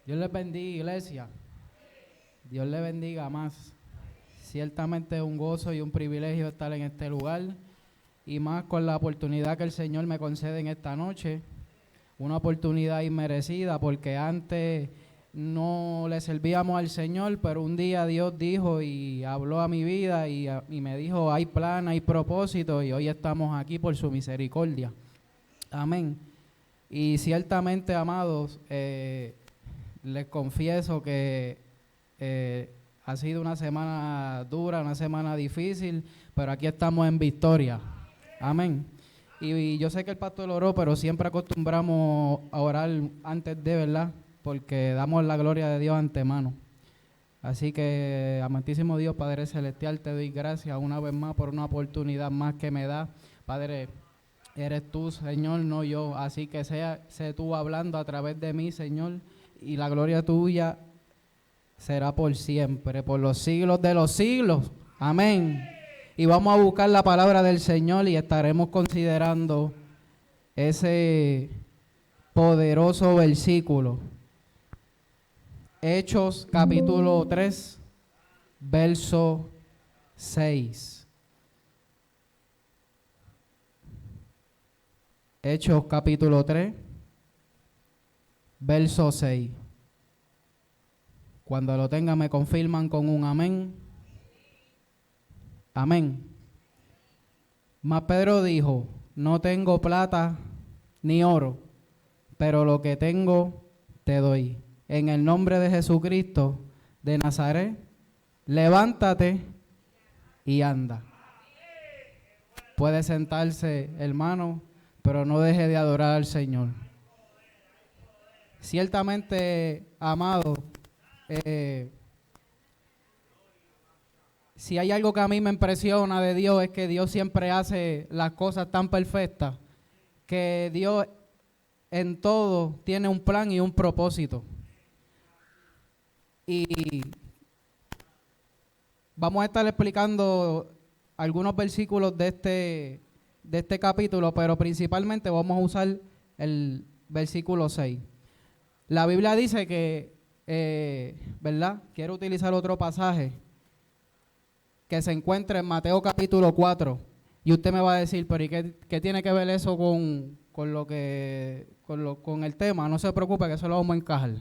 Dios les bendiga, iglesia. Dios les bendiga más. Ciertamente es un gozo y un privilegio estar en este lugar y más con la oportunidad que el Señor me concede en esta noche. Una oportunidad inmerecida porque antes no le servíamos al Señor, pero un día Dios dijo y habló a mi vida y me dijo, hay plan, hay propósito y hoy estamos aquí por su misericordia. Amén. Y ciertamente, amados, les confieso que ha sido una semana dura, una semana difícil, pero aquí estamos en victoria. Amén. Y yo sé que el pastor oró, pero siempre acostumbramos a orar antes de, ¿verdad? Porque damos la gloria de Dios antemano. Así que, amantísimo Dios, Padre Celestial, te doy gracias una vez más por una oportunidad más que me da. Padre, eres tú, Señor, no yo. Así que sé tú hablando a través de mí, Señor, y la gloria tuya será por siempre, por los siglos de los siglos. Amén. Y vamos a buscar la palabra del Señor y estaremos considerando ese poderoso versículo. Hechos capítulo 3, verso 6. Hechos capítulo 3, verso 6. Cuando lo tengan me confirman con un amén. Amén. Mas Pedro dijo, no tengo plata ni oro, pero lo que tengo te doy. En el nombre de Jesucristo de Nazaret, levántate y anda. Puede sentarse, hermano, pero no deje de adorar al Señor. Ciertamente, amado, si hay algo que a mí me impresiona de Dios es que Dios siempre hace las cosas tan perfectas, que Dios en todo tiene un plan y un propósito. Y vamos a estar explicando algunos versículos de este capítulo, pero principalmente vamos a usar el versículo 6. La Biblia dice que, ¿verdad? Quiero utilizar otro pasaje que se encuentra en Mateo capítulo 4. Y usted me va a decir, pero ¿y qué tiene que ver eso con el tema? No se preocupe, que eso lo vamos a encajar.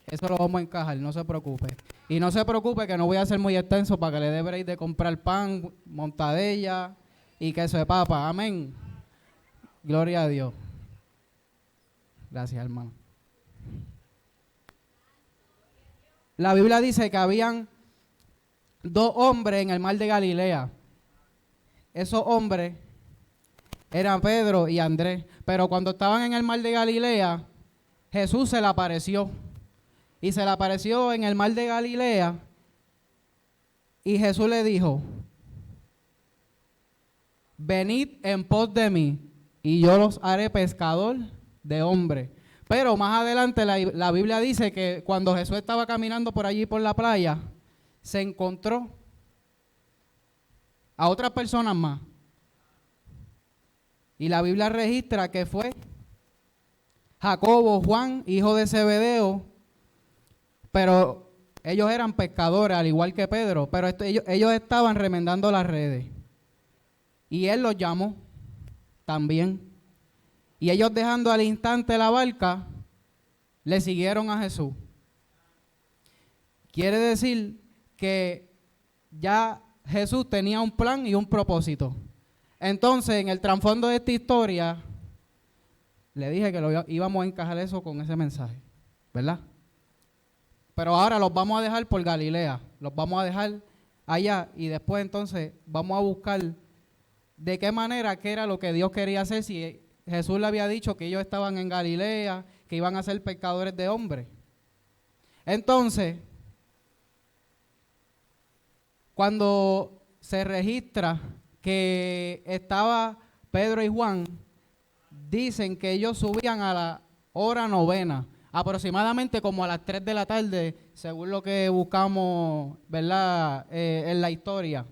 Eso lo vamos a encajar, no se preocupe. Y no se preocupe que no voy a ser muy extenso para que le dé break de comprar pan, montadella y queso de papa. Amén. Gloria a Dios. Gracias, hermano. La Biblia dice que habían dos hombres en el mar de Galilea. Esos hombres eran Pedro y Andrés. Pero cuando estaban en el mar de Galilea, Jesús se le apareció. Y se le apareció en el mar de Galilea. Y Jesús le dijo, venid en pos de mí, y yo los haré pescador de hombres. Pero más adelante la Biblia dice que cuando Jesús estaba caminando por allí por la playa, se encontró a otras personas más. Y la Biblia registra que fue Jacobo, Juan, hijo de Zebedeo, pero ellos eran pescadores, al igual que Pedro, pero ellos estaban remendando las redes. Y él los llamó también. Y ellos, dejando al instante la barca, le siguieron a Jesús. Quiere decir que ya Jesús tenía un plan y un propósito. Entonces, en el trasfondo de esta historia, le dije que íbamos a encajar eso con ese mensaje, ¿verdad? Pero ahora los vamos a dejar por Galilea, los vamos a dejar allá y después entonces vamos a buscar de qué manera, qué era lo que Dios quería hacer, si Jesús le había dicho que ellos estaban en Galilea, que iban a ser pescadores de hombres. Entonces, cuando se registra que estaba Pedro y Juan, dicen que ellos subían a la hora novena, aproximadamente como a las 3 de la tarde, según lo que buscamos, ¿verdad? En la historia.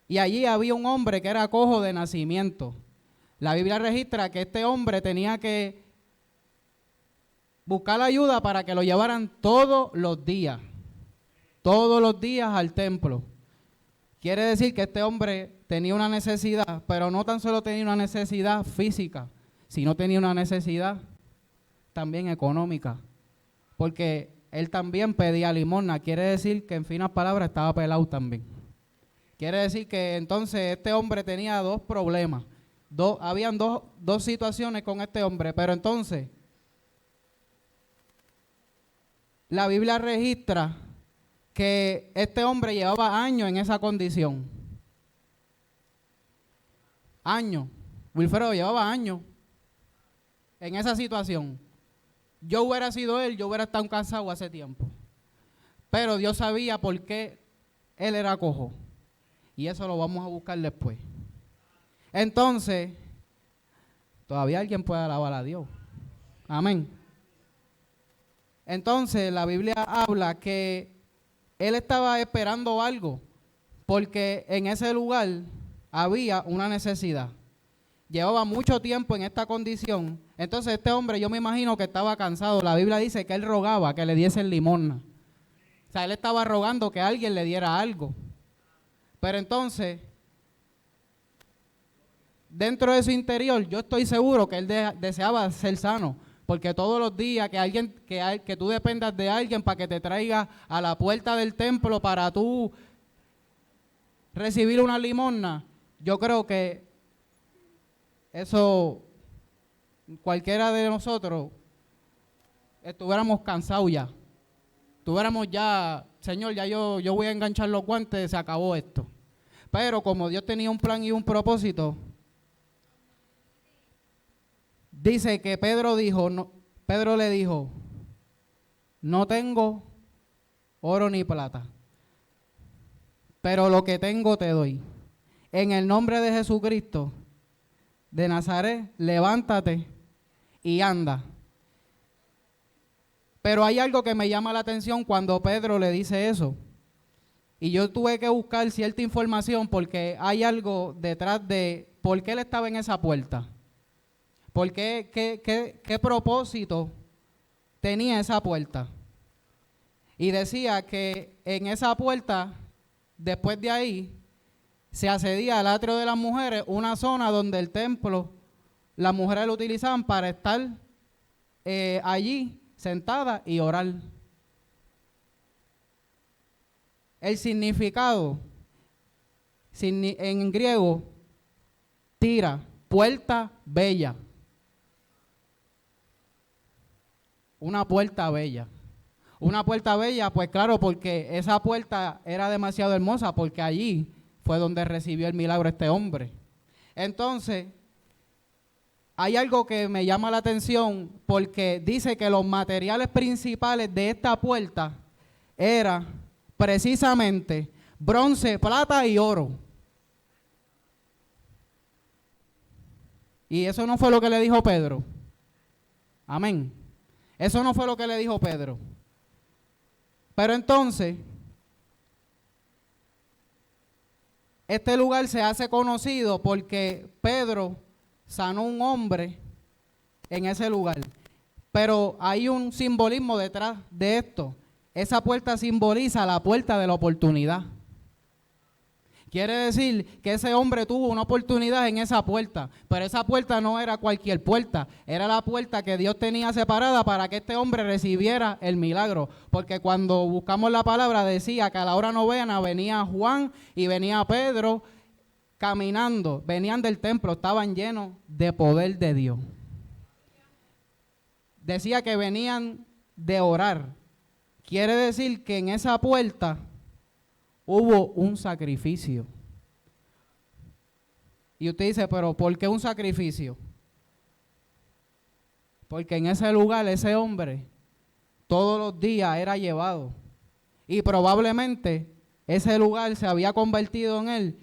Y allí había un hombre que era cojo de nacimiento. La Biblia registra que este hombre tenía que buscar ayuda para que lo llevaran todos los días al templo. Quiere decir que este hombre tenía una necesidad, pero no tan solo tenía una necesidad física, sino tenía una necesidad también económica, porque él también pedía limosna. Quiere decir que en finas palabras estaba pelado también. Quiere decir que entonces este hombre tenía dos problemas, habían dos situaciones con este hombre, pero entonces la Biblia registra que este hombre llevaba años en esa condición. Años. Wilfredo llevaba años en esa situación. Yo hubiera sido él, yo hubiera estado cansado hace tiempo. Pero Dios sabía por qué él era cojo. Y eso lo vamos a buscar después. Entonces, todavía alguien puede alabar a Dios. Amén. Entonces, la Biblia habla que él estaba esperando algo, porque en ese lugar había una necesidad. Llevaba mucho tiempo en esta condición. Entonces este hombre, yo me imagino que estaba cansado. La Biblia dice que él rogaba que le diesen limosna. O sea, él estaba rogando que alguien le diera algo. Pero entonces, dentro de su interior, yo estoy seguro que él deseaba ser sano. Porque todos los días que tú dependas de alguien para que te traiga a la puerta del templo para tú recibir una limosna, yo creo que eso, cualquiera de nosotros estuviéramos cansados ya. Estuviéramos ya, Señor, ya yo voy a enganchar los guantes, se acabó esto. Pero como Dios tenía un plan y un propósito, dice que Pedro le dijo, no tengo oro ni plata, pero lo que tengo te doy. En el nombre de Jesucristo de Nazaret, levántate y anda. Pero hay algo que me llama la atención cuando Pedro le dice eso. Y yo tuve que buscar cierta información porque hay algo detrás de por qué él estaba en esa puerta. ¿Por qué? ¿Qué propósito tenía esa puerta? Y decía que en esa puerta, después de ahí, se accedía al atrio de las mujeres, una zona donde el templo, las mujeres lo utilizaban para estar allí sentadas y orar. El significado en griego, tira, puerta bella. Una puerta bella. Una puerta bella, pues claro, porque esa puerta era demasiado hermosa, porque allí fue donde recibió el milagro este hombre. Entonces, hay algo que me llama la atención, porque dice que los materiales principales de esta puerta eran precisamente bronce, plata y oro. Y eso no fue lo que le dijo Pedro. Amén. Eso no fue lo que le dijo Pedro. Pero entonces, este lugar se hace conocido porque Pedro sanó un hombre en ese lugar. Pero hay un simbolismo detrás de esto. Esa puerta simboliza la puerta de la oportunidad. Quiere decir que ese hombre tuvo una oportunidad en esa puerta, pero esa puerta no era cualquier puerta, era la puerta que Dios tenía separada para que este hombre recibiera el milagro. Porque cuando buscamos la palabra decía que a la hora novena venía Juan y venía Pedro caminando, venían del templo, estaban llenos de poder de Dios. Decía que venían de orar. Quiere decir que en esa puerta hubo un sacrificio. Y usted dice, pero ¿por qué un sacrificio? Porque en ese lugar ese hombre todos los días era llevado. Y probablemente ese lugar se había convertido en él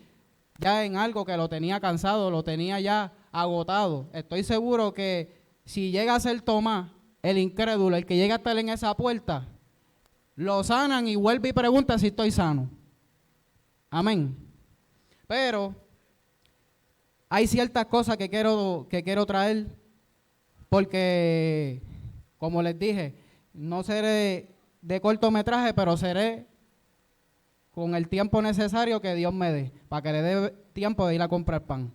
ya en algo que lo tenía cansado, lo tenía ya agotado. Estoy seguro que si llega a ser Tomás, el incrédulo, el que llega a estar en esa puerta, lo sanan y vuelve y pregunta si estoy sano. Amén. Pero hay ciertas cosas que quiero traer porque Como les dije, no seré de cortometraje, pero seré con el tiempo necesario que Dios me dé, para que le dé tiempo de ir a comprar pan.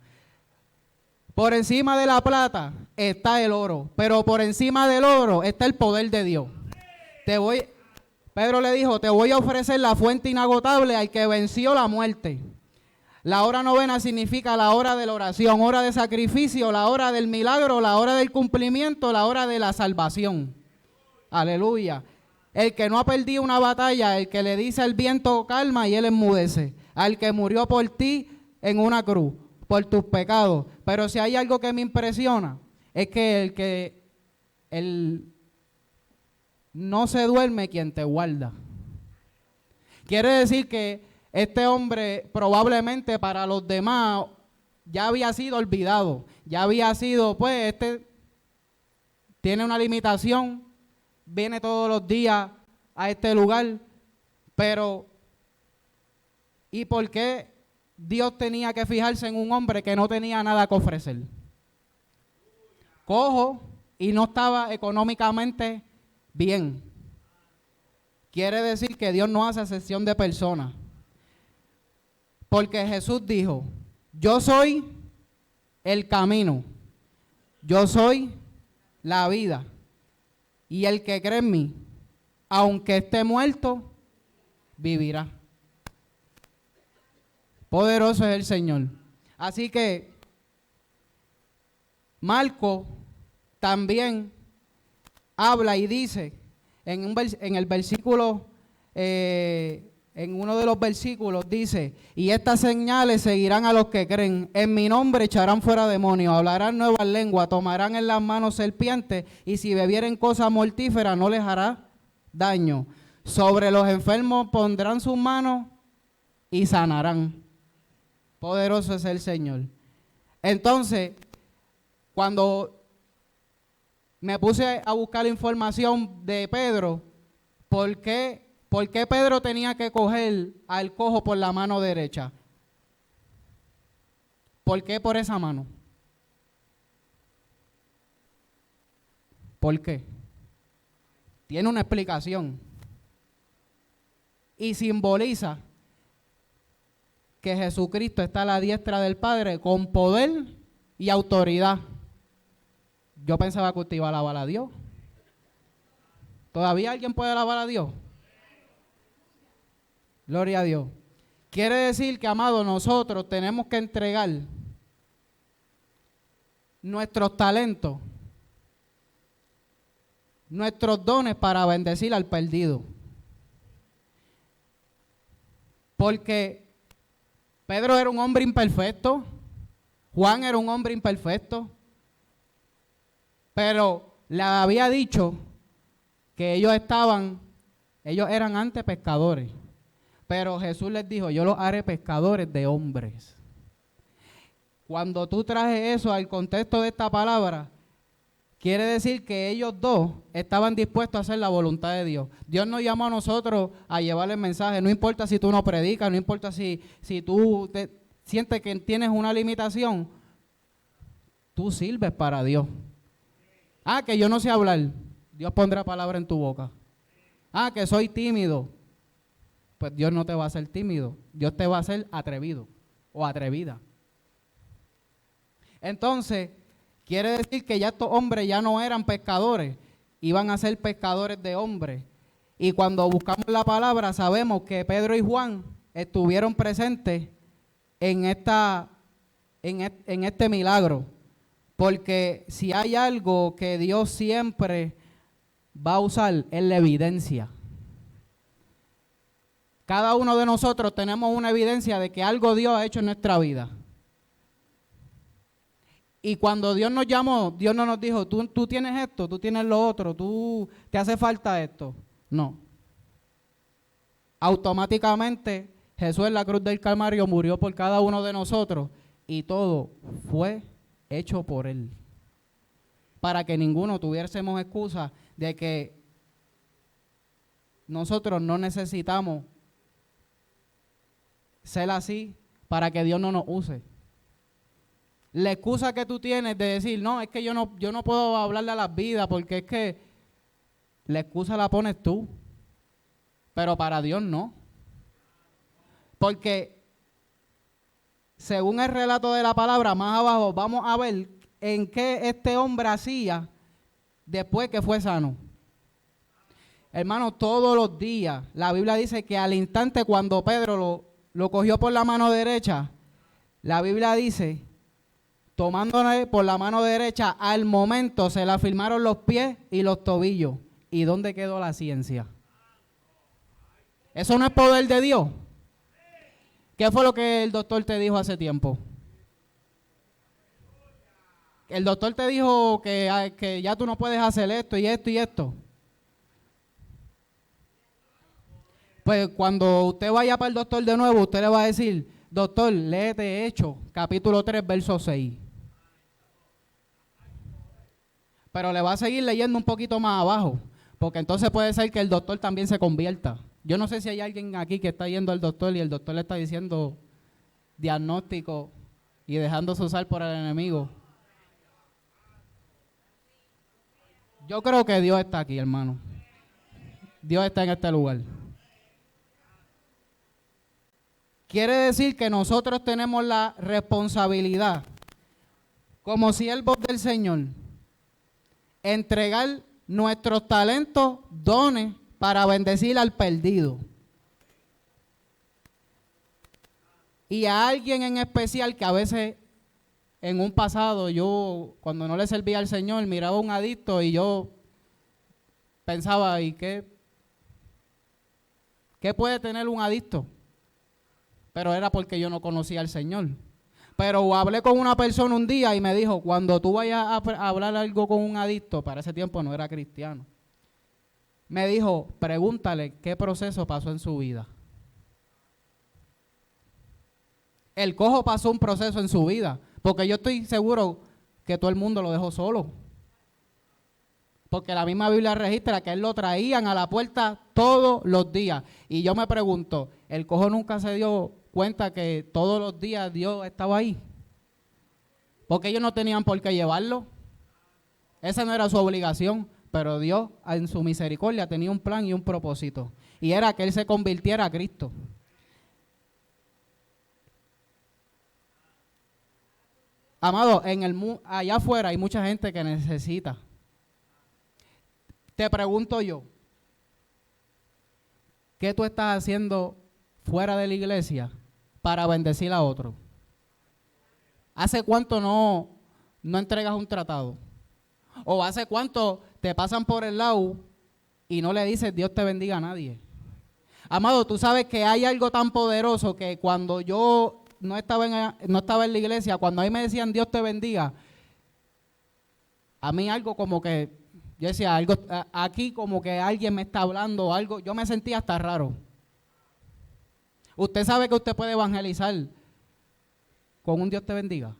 Por encima de la plata está el oro, pero por encima del oro está el poder de Dios. Pedro le dijo, te voy a ofrecer la fuente inagotable al que venció la muerte. La hora novena significa la hora de la oración, hora de sacrificio, la hora del milagro, la hora del cumplimiento, la hora de la salvación. Aleluya. El que no ha perdido una batalla, el que le dice al viento calma y él enmudece. Al que murió por ti en una cruz, por tus pecados. Pero si hay algo que me impresiona, es que no se duerme quien te guarda. Quiere decir que este hombre probablemente para los demás ya había sido olvidado. Ya había sido, pues, tiene una limitación. Viene todos los días a este lugar, pero ¿y por qué Dios tenía que fijarse en un hombre que no tenía nada que ofrecer? Cojo y no estaba económicamente bien. Quiere decir que Dios no hace acepción de personas. Porque Jesús dijo, yo soy el camino, yo soy la vida. Y el que cree en mí, aunque esté muerto, vivirá. Poderoso es el Señor. Así que Marcos también habla y dice en el versículo, en uno de los versículos dice, y estas señales seguirán a los que creen, en mi nombre echarán fuera demonios, hablarán nuevas lenguas, tomarán en las manos serpientes, y si bebieren cosas mortíferas no les hará daño. Sobre los enfermos pondrán sus manos y sanarán. Poderoso es el Señor. Entonces, cuando me puse a buscar información de Pedro, ¿por qué Pedro tenía que coger al cojo por la mano derecha? ¿Por qué por esa mano? ¿Por qué? Tiene una explicación. Y simboliza que Jesucristo está a la diestra del Padre con poder y autoridad. Yo pensaba que usted iba a alabar a Dios. ¿Todavía alguien puede alabar a Dios? Gloria a Dios. Quiere decir que, amados, nosotros tenemos que entregar nuestros talentos, nuestros dones para bendecir al perdido. Porque Pedro era un hombre imperfecto, Juan era un hombre imperfecto, pero le había dicho que ellos eran antes pescadores. Pero Jesús les dijo, yo los haré pescadores de hombres. Cuando tú trajes eso al contexto de esta palabra, quiere decir que ellos dos estaban dispuestos a hacer la voluntad de Dios. Dios nos llamó a nosotros a llevarle el mensaje. No importa si tú no predicas, no importa si tú sientes que tienes una limitación, tú sirves para Dios. Ah, que yo no sé hablar, Dios pondrá palabra en tu boca. Ah, que soy tímido, pues Dios no te va a hacer tímido, Dios te va a hacer atrevido o atrevida. Entonces, quiere decir que ya estos hombres ya no eran pescadores, iban a ser pescadores de hombres. Y cuando buscamos la palabra, sabemos que Pedro y Juan estuvieron presentes en este milagro. Porque si hay algo que Dios siempre va a usar, es la evidencia. Cada uno de nosotros tenemos una evidencia de que algo Dios ha hecho en nuestra vida. Y cuando Dios nos llamó, Dios no nos dijo, tú tienes esto, tú tienes lo otro, te hace falta esto. No. Automáticamente Jesús en la cruz del Calvario murió por cada uno de nosotros y todo fue hecho por Él. Para que ninguno tuviésemos excusa de que nosotros no necesitamos ser así para que Dios no nos use. La excusa que tú tienes de decir, no, es que yo no puedo hablarle a las vidas porque es que la excusa la pones tú, pero para Dios no. Porque según el relato de la palabra, más abajo vamos a ver en qué este hombre hacía después que fue sano. Hermano, todos los días, la Biblia dice que al instante cuando Pedro lo cogió por la mano derecha, la Biblia dice, tomándole por la mano derecha, al momento se le afirmaron los pies y los tobillos. ¿Y dónde quedó la ciencia? ¿Eso no es poder de Dios? ¿Qué fue lo que el doctor te dijo hace tiempo? El doctor te dijo que ya tú no puedes hacer esto y esto y esto. Pues cuando usted vaya para el doctor de nuevo, usted le va a decir, doctor, léete Hechos, capítulo 3, verso 6. Pero le va a seguir leyendo un poquito más abajo, porque entonces puede ser que el doctor también se convierta. Yo no sé si hay alguien aquí que está yendo al doctor y el doctor le está diciendo diagnóstico y dejándose usar por el enemigo. Yo creo que Dios está aquí, hermano. Dios está en este lugar. Quiere decir que nosotros tenemos la responsabilidad, como siervos del Señor, entregar nuestros talentos, dones, para bendecir al perdido. Y a alguien en especial que a veces, en un pasado, yo, cuando no le servía al Señor, miraba a un adicto y yo pensaba, ¿y qué puede tener un adicto? Pero era porque yo no conocía al Señor. Pero hablé con una persona un día y me dijo, cuando tú vayas a hablar algo con un adicto, para ese tiempo no era cristiano, me dijo, pregúntale qué proceso pasó en su vida. El cojo pasó un proceso en su vida, porque yo estoy seguro que todo el mundo lo dejó solo. Porque la misma Biblia registra que él lo traían a la puerta todos los días. Y yo me pregunto, ¿el cojo nunca se dio cuenta que todos los días Dios estaba ahí? Porque ellos no tenían por qué llevarlo. Esa no era su obligación, pero Dios en su misericordia tenía un plan y un propósito. Y era que él se convirtiera a Cristo. Amado, allá afuera hay mucha gente que necesita. Te pregunto yo, ¿qué tú estás haciendo fuera de la iglesia para bendecir a otro? ¿Hace cuánto no entregas un tratado? ¿O hace cuánto te pasan por el lado y no le dices Dios te bendiga a nadie? Amado, tú sabes que hay algo tan poderoso que cuando yo no estaba en la iglesia, cuando a mí me decían Dios te bendiga, a mí algo como que, yo decía, algo aquí como que alguien me está hablando, algo, yo me sentía hasta raro. Usted sabe que usted puede evangelizar con un Dios te bendiga.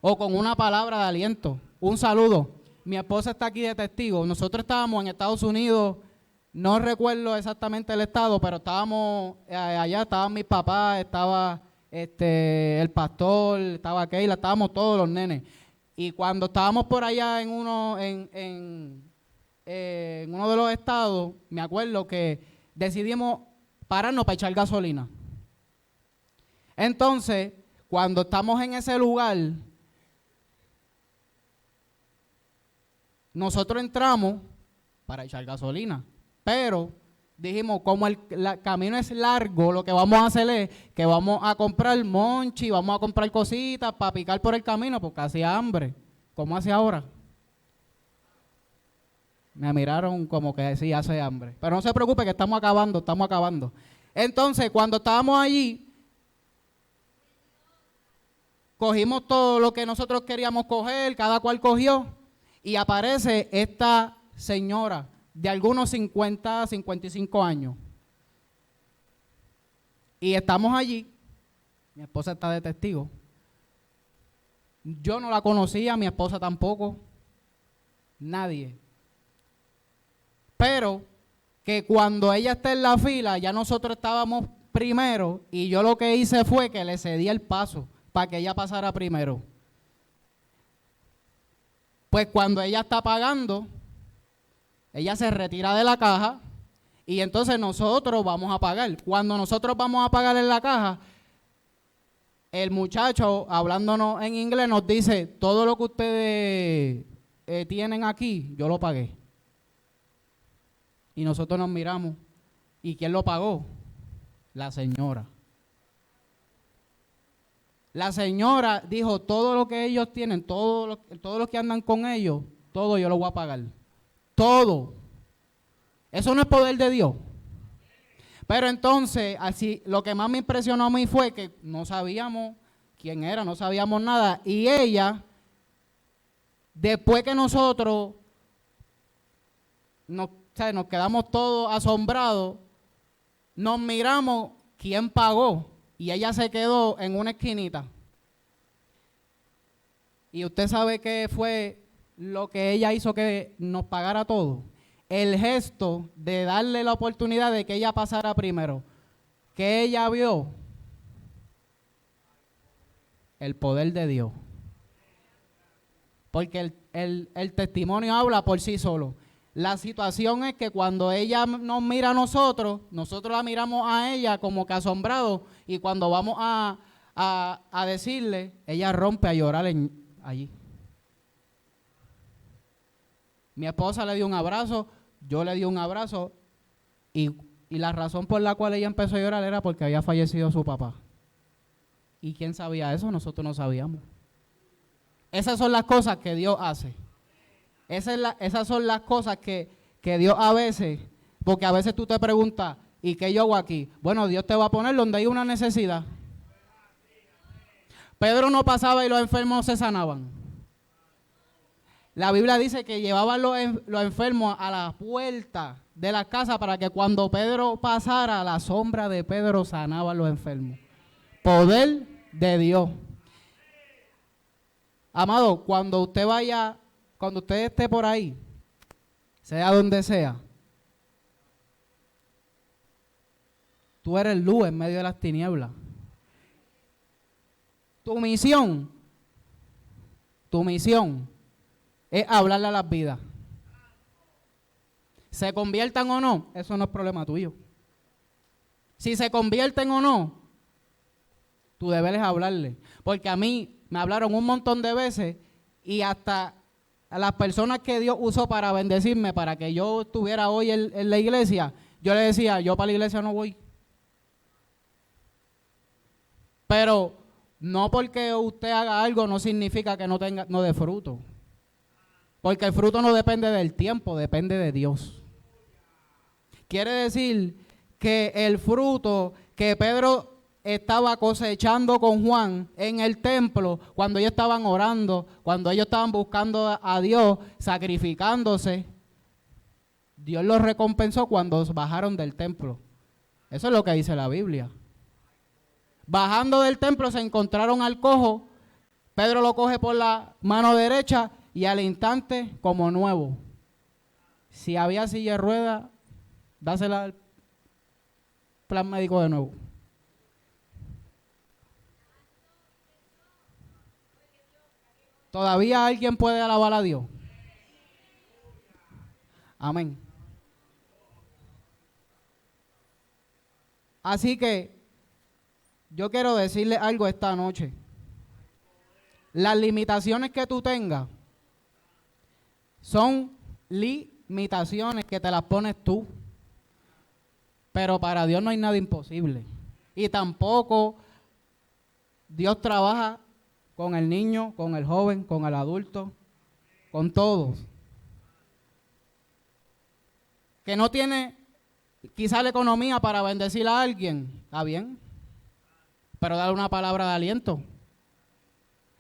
O con una palabra de aliento, un saludo. Mi esposa está aquí de testigo. Nosotros estábamos en Estados Unidos, no recuerdo exactamente el estado, pero estábamos allá, estaban mis papás, estaba el pastor, estaba Keila, estábamos todos los nenes. Y cuando estábamos por allá en uno de los estados, me acuerdo que decidimos pararnos para echar gasolina. Entonces, cuando estamos en ese lugar, nosotros entramos para echar gasolina, pero dijimos, como el camino es largo, lo que vamos a hacer es que vamos a comprar monchi, vamos a comprar cositas para picar por el camino, porque hacía hambre. ¿Cómo hace ahora? Me miraron como que sí, hace hambre. Pero no se preocupe que estamos acabando. Entonces, cuando estábamos allí, cogimos todo lo que nosotros queríamos coger, cada cual cogió, y aparece esta señora de algunos 50, 55 años. Y estamos allí, mi esposa está de testigo. Yo no la conocía, mi esposa tampoco, nadie. Pero que cuando ella está en la fila, ya nosotros estábamos primero y yo lo que hice fue que le cedí el paso para que ella pasara primero. Pues cuando ella está pagando, Ella se retira de la caja y entonces nosotros vamos a pagar. Cuando nosotros vamos a pagar en la caja, el muchacho, hablándonos en inglés, nos dice, todo lo que ustedes tienen aquí, yo lo pagué. Y nosotros nos miramos. ¿Y quién lo pagó? La señora. La señora dijo, todo lo que ellos tienen, todos los que andan con ellos, todo yo lo voy a pagar. Todo. Eso no es poder de Dios. Pero entonces, así, lo que más me impresionó a mí fue que no sabíamos quién era, no sabíamos nada. Y ella, después que nosotros nos quedamos todos asombrados, nos miramos quién pagó. Y ella se quedó en una esquinita. Y usted sabe qué fue lo que ella hizo que nos pagara todo. El gesto de darle la oportunidad de que ella pasara primero. Que ella vio el poder de Dios. Porque el testimonio habla por sí solo. La situación es que cuando ella nos mira a nosotros la miramos a ella como que asombrados, y cuando vamos a decirle, ella rompe a llorar allí. Mi esposa le dio un abrazo, yo le di un abrazo, y la razón por la cual ella empezó a llorar era porque había fallecido su papá. ¿Y quién sabía eso? Nosotros no sabíamos. Esas son las cosas que Dios hace. Esas son las cosas que Dios a veces, porque a veces tú te preguntas, ¿y qué yo hago aquí? Bueno, Dios te va a poner donde hay una necesidad. Pedro no pasaba y los enfermos se sanaban. La Biblia dice que llevaban los enfermos a la puerta de la casa para que cuando Pedro pasara, a la sombra de Pedro sanaban los enfermos. Poder de Dios. Amado, cuando usted esté por ahí, sea donde sea, tú eres luz en medio de las tinieblas. Tu misión es hablarle a las vidas. Se conviertan o no, eso no es problema tuyo. Si se convierten o no, tu deber es hablarle. Porque a mí me hablaron un montón de veces, y hasta a las personas que Dios usó para bendecirme, para que yo estuviera hoy en la iglesia, yo le decía, yo para la iglesia no voy. Pero no porque usted haga algo no significa que no dé fruto. Porque el fruto no depende del tiempo, depende de Dios. Quiere decir que el fruto que Pedro estaba cosechando con Juan en el templo, cuando ellos estaban orando, cuando ellos estaban buscando a Dios, sacrificándose, Dios los recompensó cuando bajaron del templo. Eso es lo que dice la Biblia. Bajando del templo se encontraron al cojo, Pedro lo coge por la mano derecha y al instante como nuevo. Si había silla de ruedas, dásela al plan médico de nuevo. ¿Todavía alguien puede alabar a Dios? Amén. Así que yo quiero decirle algo esta noche. Las limitaciones que tú tengas son limitaciones que te las pones tú. Pero para Dios no hay nada imposible. Y tampoco Dios trabaja con el niño, con el joven, con el adulto, con todos. Que no tiene quizá la economía para bendecir a alguien, está bien, pero dale una palabra de aliento.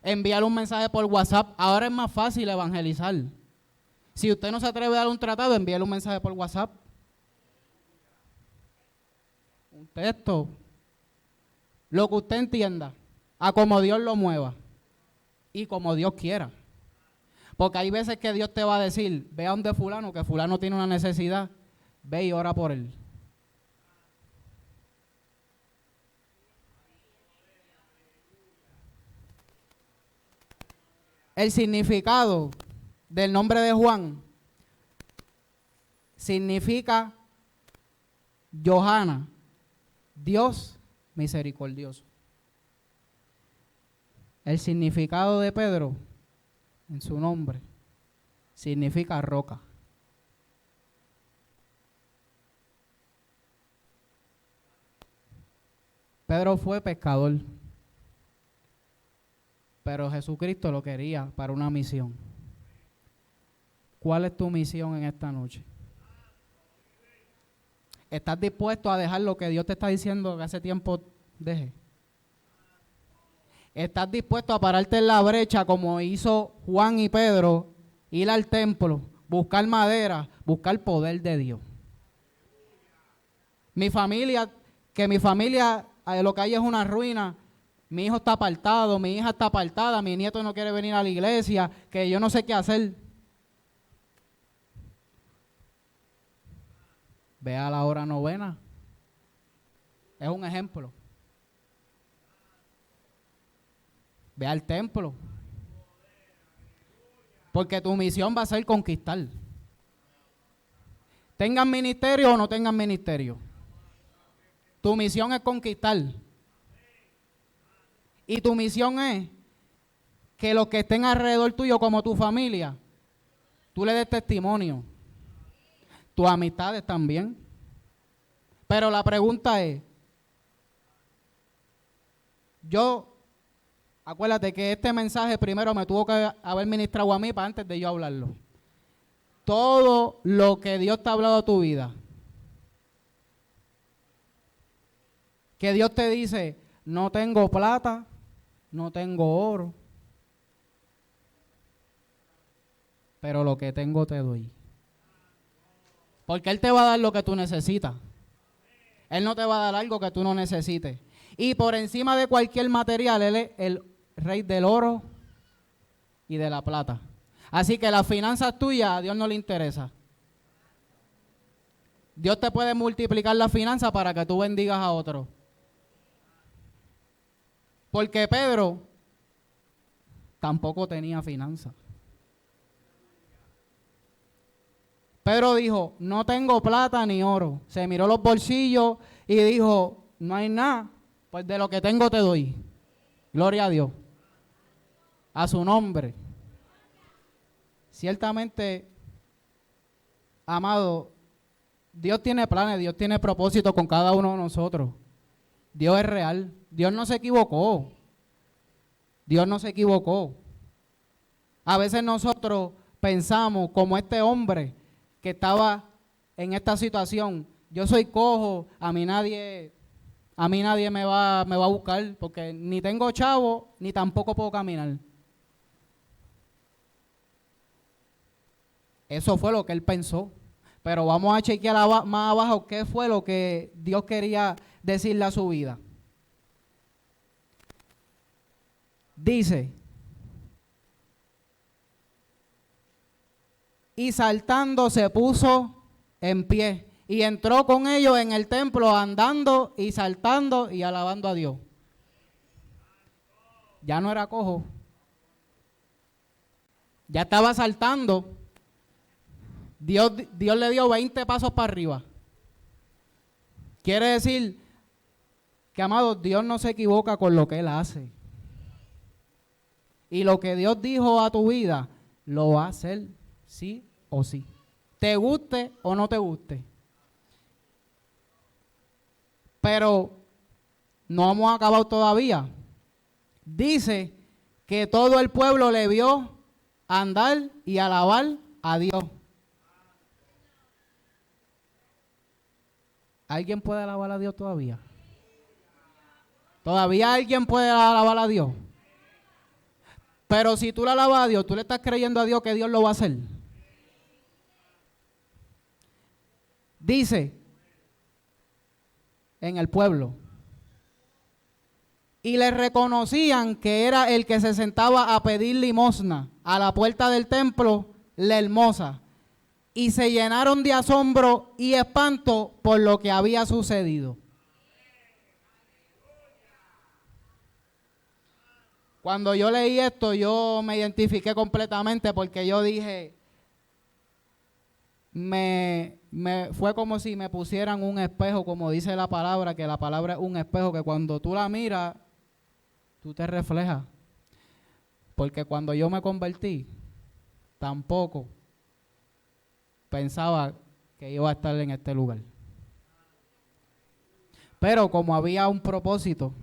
Enviarle un mensaje por WhatsApp. Ahora es más fácil evangelizar. Si usted no se atreve a dar un tratado, envíale un mensaje por WhatsApp. Un texto. Lo que usted entienda, a como Dios lo mueva y como Dios quiera. Porque hay veces que Dios te va a decir, ve a donde fulano, que fulano tiene una necesidad, ve y ora por él. El significado del nombre de Juan significa Johanna, Dios misericordioso. El significado de Pedro, en su nombre, significa roca. Pedro fue pescador, pero Jesucristo lo quería para una misión. ¿Cuál es tu misión en esta noche? ¿Estás dispuesto a dejar lo que Dios te está diciendo que hace tiempo deje? ¿Estás dispuesto a pararte en la brecha como hizo Juan y Pedro, ir al templo, buscar madera, buscar poder de Dios? Mi familia lo que hay es una ruina. Mi hijo está apartado, mi hija está apartada, mi nieto no quiere venir a la iglesia, que yo no sé qué hacer. Ve a la hora novena. Es un ejemplo. Ve al templo. Porque tu misión va a ser conquistar. Tengan ministerio o no tengan ministerio. Tu misión es conquistar. Y tu misión es que los que estén alrededor tuyo, como tu familia, tú le des testimonio. Tus amistades también. Pero la pregunta es, acuérdate que este mensaje primero me tuvo que haber ministrado a mí para antes de yo hablarlo. Todo lo que Dios te ha hablado a tu vida, que Dios te dice, no tengo plata, no tengo oro, pero lo que tengo te doy. Porque Él te va a dar lo que tú necesitas. Él no te va a dar algo que tú no necesites. Y por encima de cualquier material, Él es el rey del oro y de la plata. Así que las finanzas tuyas a Dios no le interesa. Dios te puede multiplicar las finanzas para que tú bendigas a otros. Porque Pedro tampoco tenía finanzas. Pedro dijo, no tengo plata ni oro. Se miró los bolsillos y dijo, no hay nada, pues de lo que tengo te doy. Gloria a Dios. A su nombre. Ciertamente, amado, Dios tiene planes, Dios tiene propósitos con cada uno de nosotros. Dios es real. Dios no se equivocó. Dios no se equivocó. A veces nosotros pensamos como este hombre que estaba en esta situación. Yo soy cojo, a mí nadie me va a buscar porque ni tengo chavo ni tampoco puedo caminar. Eso fue lo que él pensó. Pero vamos a chequear más abajo qué fue lo que Dios quería decirle a su vida. Dice, y saltando se puso en pie y entró con ellos en el templo andando y saltando y alabando a Dios. Ya no era cojo. Ya estaba saltando. Dios le dio 20 pasos para arriba. Quiere decir que, amados, Dios no se equivoca con lo que Él hace. Y lo que Dios dijo a tu vida, lo va a hacer sí o sí. Te guste o no te guste. Pero no hemos acabado todavía. Dice que todo el pueblo le vio andar y alabar a Dios. ¿Alguien puede alabar a Dios todavía? ¿Todavía alguien puede alabar a Dios? Pero si tú le alabas a Dios, tú le estás creyendo a Dios que Dios lo va a hacer. Dice en el pueblo. Y le reconocían que era el que se sentaba a pedir limosna a la puerta del templo, la hermosa. Y se llenaron de asombro y espanto por lo que había sucedido. Cuando yo leí esto, yo me identifiqué completamente porque yo dije, me fue como si me pusieran un espejo, como dice la palabra, que la palabra es un espejo, que cuando tú la miras, tú te reflejas. Porque cuando yo me convertí, tampoco pensaba que iba a estar en este lugar. Pero como había un propósito,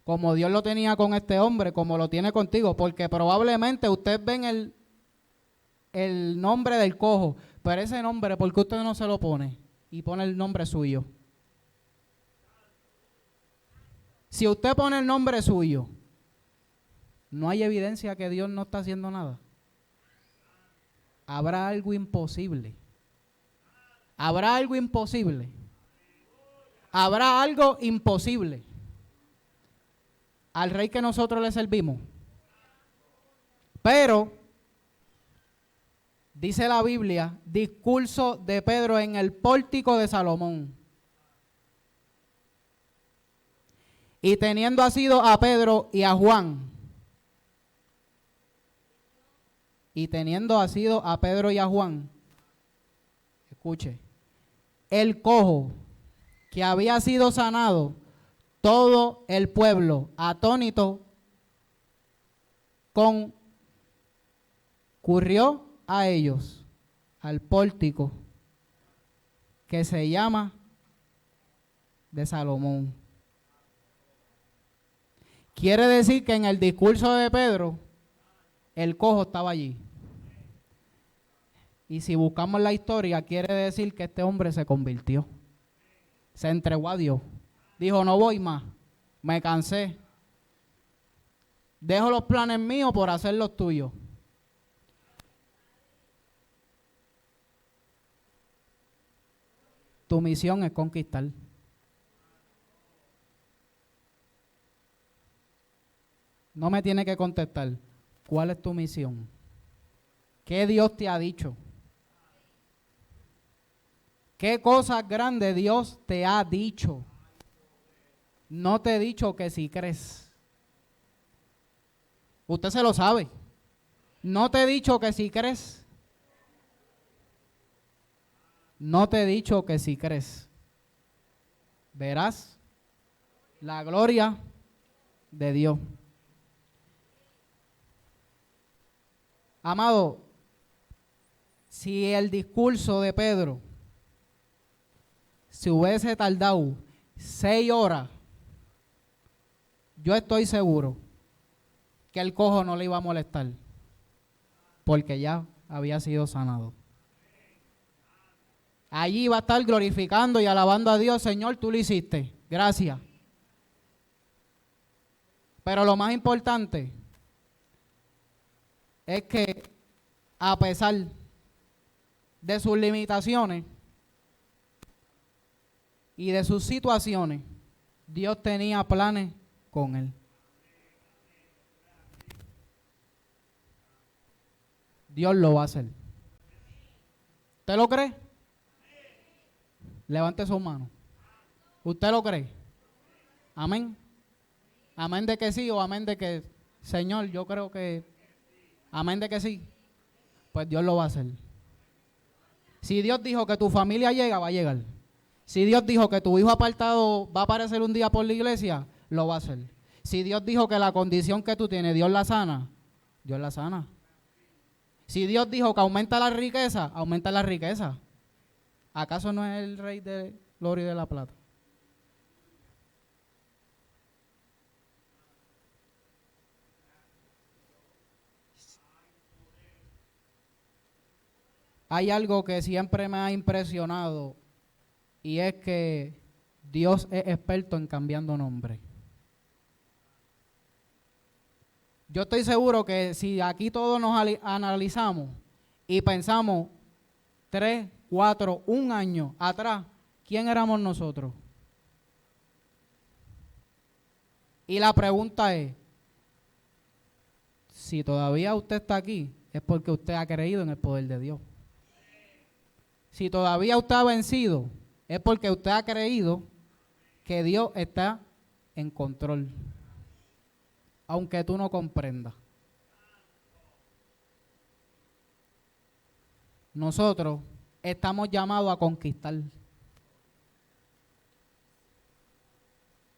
como Dios lo tenía con este hombre, como lo tiene contigo, porque probablemente ustedes ven el nombre del cojo, pero ese nombre, ¿por qué usted no se lo pone? Y pone el nombre suyo. Si usted pone el nombre suyo, no hay evidencia que Dios no está haciendo nada. Habrá algo imposible. Habrá algo imposible. Habrá algo imposible al rey que nosotros le servimos. Pero dice la Biblia, discurso de Pedro en el pórtico de Salomón. Y teniendo asido a Pedro y a Juan. Y teniendo asido a Pedro y a Juan. Escuche. El cojo que había sido sanado, todo el pueblo atónito concurrió a ellos, al pórtico que se llama de Salomón. Quiere decir que en el discurso de Pedro, el cojo estaba allí. Y si buscamos la historia, quiere decir que este hombre se convirtió. Se entregó a Dios. Dijo, no voy más, me cansé. Dejo los planes míos por hacer los tuyos. Tu misión es conquistar. No me tiene que contestar. ¿Cuál es tu misión? ¿Qué Dios te ha dicho? ¿Qué cosas grandes Dios te ha dicho? No te he dicho que si crees. Usted se lo sabe. No te he dicho que si crees. No te he dicho que si crees. Verás la gloria de Dios. Amado, si el discurso de Pedro se hubiese tardado 6 horas, yo estoy seguro que el cojo no le iba a molestar, porque ya había sido sanado. Allí iba a estar glorificando y alabando a Dios. Señor, tú lo hiciste, gracias. Pero lo más importante es que a pesar de sus limitaciones y de sus situaciones, Dios tenía planes con él. Dios lo va a hacer. ¿Usted lo cree? Levante su mano. ¿Usted lo cree? Amén. Amén de que sí o amén de que, Señor, yo creo que, amén de que sí. Pues Dios lo va a hacer. Si Dios dijo que tu familia llega, va a llegar. Si Dios dijo que tu hijo apartado va a aparecer un día por la iglesia, lo va a hacer. Si Dios dijo que la condición que tú tienes, Dios la sana, Dios la sana. Si Dios dijo que aumenta la riqueza, aumenta la riqueza. ¿Acaso no es el rey de oro y de la plata? Hay algo que siempre me ha impresionado y es que Dios es experto en cambiando nombres. Yo estoy seguro que si aquí todos nos analizamos y pensamos 3, 4, 1 año atrás, ¿quién éramos nosotros? Y la pregunta es, si todavía usted está aquí, es porque usted ha creído en el poder de Dios. Si todavía usted ha vencido, es porque usted ha creído que Dios está en control, aunque tú no comprendas. nosotros estamos llamados a conquistar.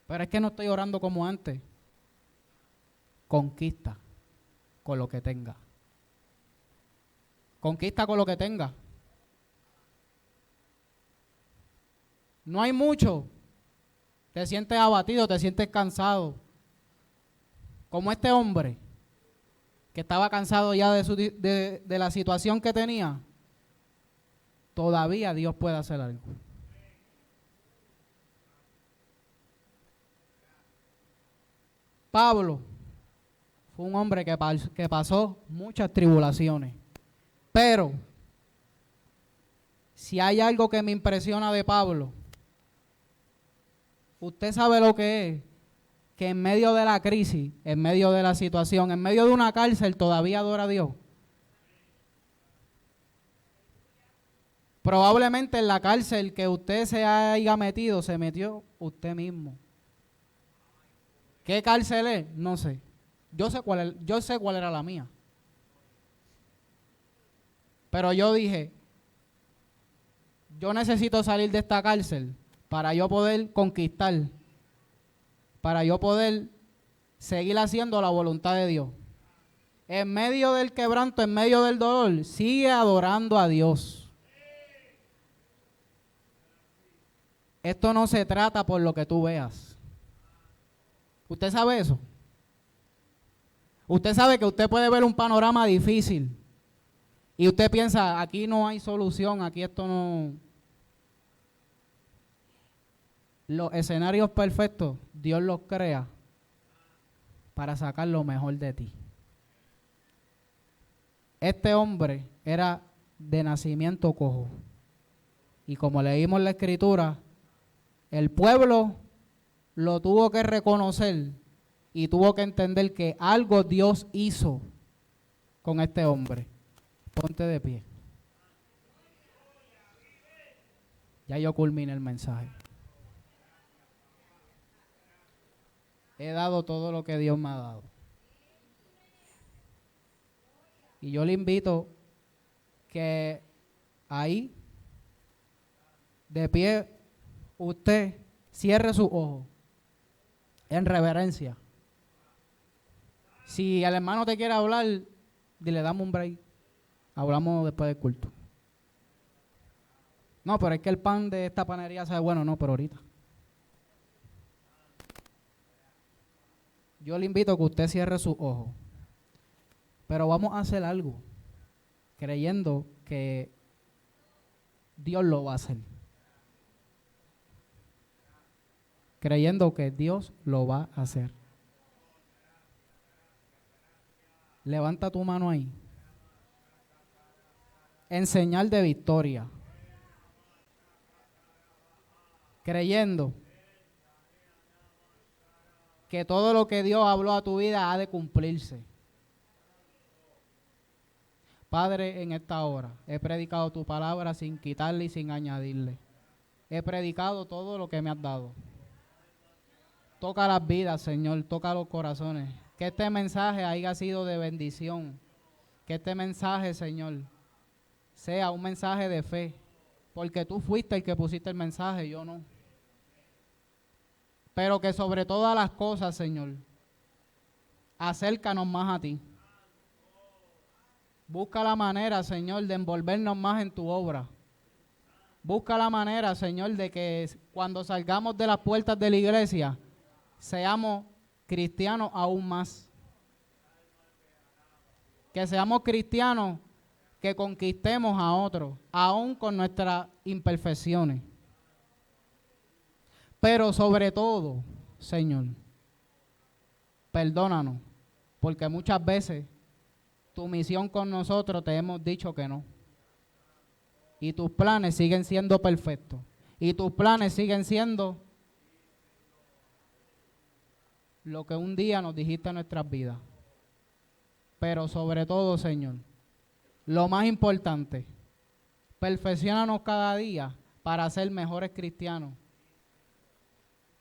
Pero es que no estoy orando como antes. Conquista con lo que tenga. Conquista con lo que tenga. No hay mucho. Te sientes abatido, te sientes cansado. Como este hombre que estaba cansado ya de la situación que tenía. Todavía Dios puede hacer algo. Pablo fue un hombre que pasó muchas tribulaciones. Pero si hay algo que me impresiona de Pablo, usted sabe lo que es, que en medio de la crisis, en medio de la situación, en medio de una cárcel, todavía adora a Dios. Probablemente en la cárcel que usted se haya metido, se metió usted mismo. ¿Qué cárcel es? No sé. Yo sé cuál era la mía. Pero yo dije, yo necesito salir de esta cárcel para yo poder conquistar, para yo poder seguir haciendo la voluntad de Dios. En medio del quebranto, en medio del dolor, sigue adorando a Dios. Esto no se trata por lo que tú veas. ¿Usted sabe eso? Usted sabe que usted puede ver un panorama difícil y usted piensa, aquí no hay solución, aquí esto no... Los escenarios perfectos, Dios los crea para sacar lo mejor de ti. Este hombre era de nacimiento cojo. Y como leímos la escritura, el pueblo lo tuvo que reconocer y tuvo que entender que algo Dios hizo con este hombre. Ponte de pie. Ya yo culminé el mensaje. He dado todo lo que Dios me ha dado. Y yo le invito que ahí, de pie, usted cierre sus ojos en reverencia. Si el hermano te quiere hablar, dile, dame un break. Hablamos después del culto. No, pero es que el pan de esta panería sabe bueno, no, pero ahorita. Yo le invito a que usted cierre sus ojos. Pero vamos a hacer algo, creyendo que Dios lo va a hacer. Creyendo que Dios lo va a hacer. Levanta tu mano ahí. En señal de victoria. Creyendo que todo lo que Dios habló a tu vida ha de cumplirse. Padre, en esta hora he predicado tu palabra sin quitarle y sin añadirle. He predicado todo lo que me has dado. Toca las vidas, Señor, toca los corazones. Que este mensaje haya sido de bendición. Que este mensaje, Señor, sea un mensaje de fe. Porque tú fuiste el que pusiste el mensaje, yo no. Pero que sobre todas las cosas, Señor, acércanos más a ti. Busca la manera, Señor, de envolvernos más en tu obra. Busca la manera, Señor, de que cuando salgamos de las puertas de la iglesia, seamos cristianos aún más. Que seamos cristianos que conquistemos a otros, aún con nuestras imperfecciones. Pero sobre todo, Señor, perdónanos, porque muchas veces tu misión con nosotros te hemos dicho que no. Y tus planes siguen siendo perfectos. Y tus planes siguen siendo lo que un día nos dijiste en nuestras vidas. Pero sobre todo, Señor, lo más importante, perfecciónanos cada día para ser mejores cristianos.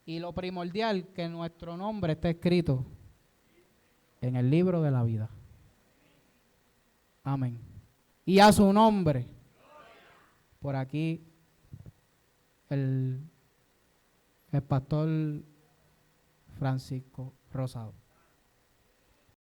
Y lo primordial, que nuestro nombre esté escrito en el libro de la vida. Amén. Y a su nombre por aquí el pastor Francisco Rosado.